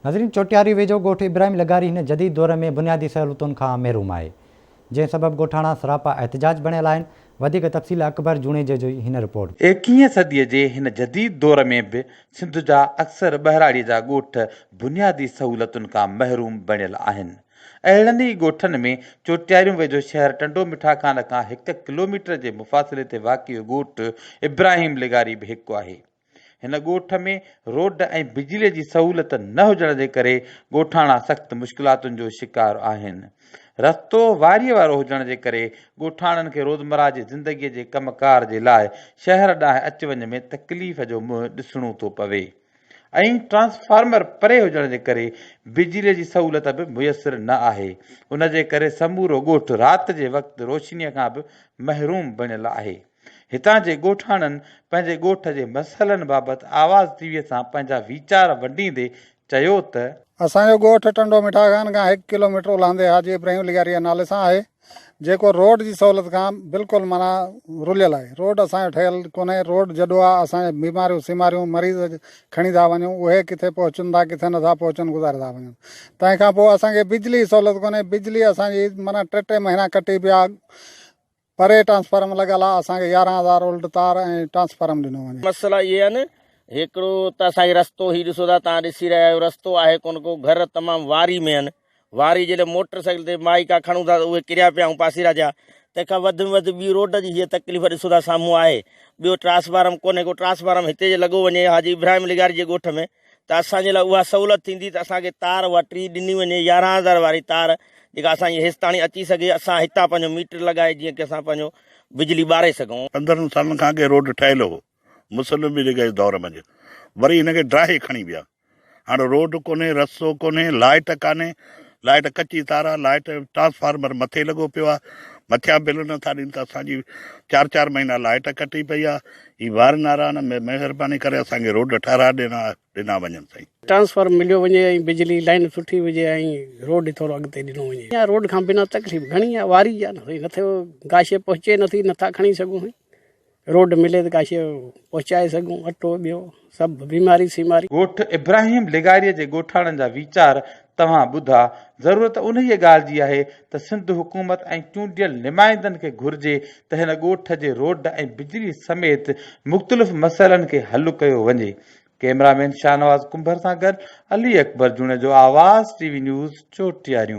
नाज़रीन, चोटियारी वेझो ॻोठ इब्राहिम लगारी हिन जदीद दौर में बुनियादी सहूलतुनि खां महरूम आहे, जंहिं सबबि ॻोठाणा सरापा एहतिजाज बणियल आहिनि। वधीक तफ़सील अकबर जूणेजे जी हिन रिपोर्ट। 21 सदीअ जे हिन जदीद दौर में बि सिंध जा अक्सर ॿहिराड़ीअ जा ॻोठ बुनियादी सहूलतुनि खां महरूम बणियल आहिनि। अहिड़नि ई ॻोठनि में चोटियारियूं वेझो शहर टंडो मिठा खान खां 1 किलोमीटर जे मुफ़ासिले ते वाक़िअ ॻोठ इब्राहिम लिगारी बि हिकु आहे। हिन ॻोठ में रोड ऐं बिजलीअ जी सहूलियत न हुजण जे करे ॻोठाणा सख़्तु मुश्किलातुनि जो शिकार आहिनि। रस्तो वारीअ वारो हुजण जे करे ॻोठाणनि खे रोज़मर्रा जी ज़िंदगीअ जे कमकार जे लाइ शहर ॾांहुं अच वञ में तकलीफ़ जो मुंहुं ॾिसणो थो पवे ऐं ट्रांसफार्मर परे हुजण जे करे बिजलीअ जी सहूलियत बि मुयसरु न आहे। उन जे करे समूरो ॻोठ राति जे वक़्तु रोशनीअ खां बि महरूम बणियल आहे। हितां जे ॻोठाणनि पंहिंजे ॻोठ जे मसइलनि बाबति आवाज़ टीवीअ सां पंहिंजा वीचार वंडींदे चयो त असांजो ॻोठ टंडो मिठा खान खां 1 किलोमीटर उलांदे हाजी इब्राहिम लिगारी नाले सां आहे, जेको रोड जी सहूलियत खां बिल्कुलु माना रुलियल आहे। रोड असांजो ठहियल कोन्हे। रोड जॾो आहे असांजे बीमारियूं सीमारियूं मरीज़ खणी था वञूं, उहे किथे पहुचनि था किथे नथा पहुचनि, गुज़ारे था वञनि। तंहिंखां पोइ असांखे बिजली सहूलियत कोन्हे। बिजली असांजी माना 3 महीना कटी पिया। परे ट्रांसफार्मर लॻल आहे, असांखे 11,000 वोल्ट तार ऐं ट्रांसफार्मर ॾिनो वञे। मसला इहे आहिनि, हिकिड़ो त असांखे रस्तो ई ॾिसो था, तव्हां ॾिसी रहिया आहियो, रस्तो आहे कोन को। घर तमामु वारी में आहिनि। वारी जॾहिं मोटरसाइकिल ते माइका खणूं था त उहे किरिया पिया ऐं पासीरा जा। तंहिंखां वधि में वधि ॿी रोड जी हीअ तकलीफ़ ॾिसो था साम्हूं आहे। ॿियो ट्रांसफार्म कोन्हे को। ट्रांसफार्म हिते जे लॻो वञे हाजी इब्राहिम लिगारी जे ॻोठ में, त असांजे लाइ उहा सहूलियत थींदी त असांखे तार उहा टी ॾिनी वञे, 11,000 वारी तार जेका असांजी हेसि ताणी अची सघे। असां हितां पंहिंजो मीटर लॻाए जीअं की असां पंहिंजो बिजली ॿारे सघूं। 15 सालनि खां अॻे रोड ठहियल हो मुस्लिम लीग जे दौर में, वरी हिनखे ड्राहे खणी विया। हाणे रोड कोन्हे, रस्तो कोन्हे, लाइट कान्हे, लाइट कची तार आहे, लाइट ट्रांसफार्मर मथे लॻो पियो आहे, मथियां बिल नथा ॾियनि त असांजी 4-4 महीना लाइट कटी पई आहे। ही वार नारा महिरबानी करे असांखे रोड ठाराए ॾिना वञनि साईं। ट्रांसफार्मर मिलियो वञे ऐं बिजली लाइन सुठी हुजे ऐं रोड थोरो अॻिते ॾिनो वञे। या रोड खां बिना तकलीफ़ घणी आहे, वारी आहे न, नथो काशे पहुचे नथी, नथा खणी सघूं। रोड मिले त काशे पहुचाए सघूं, अटो ॿियो सभु बीमारी सीमारी। ॻोठ इब्राहिम लिगारीअ जे ॻोठाणनि जा वीचार तव्हां ॿुधा। ज़रूरत उन ई ॻाल्हि जी आहे त सिंध हुकूमत ऐं चूंडियल नुमाइंदनि खे घुर्जे त हिन ॻोठ जे रोड ऐं बिजली समेत मुख़्तलिफ़ मसइलनि खे हल कयो वञे। कैमरामैन शाहनवाज़ कुंभर सां गॾु अली अकबर जूणे जो आवाज़ टीवी न्यूज़ चोटियारियूं।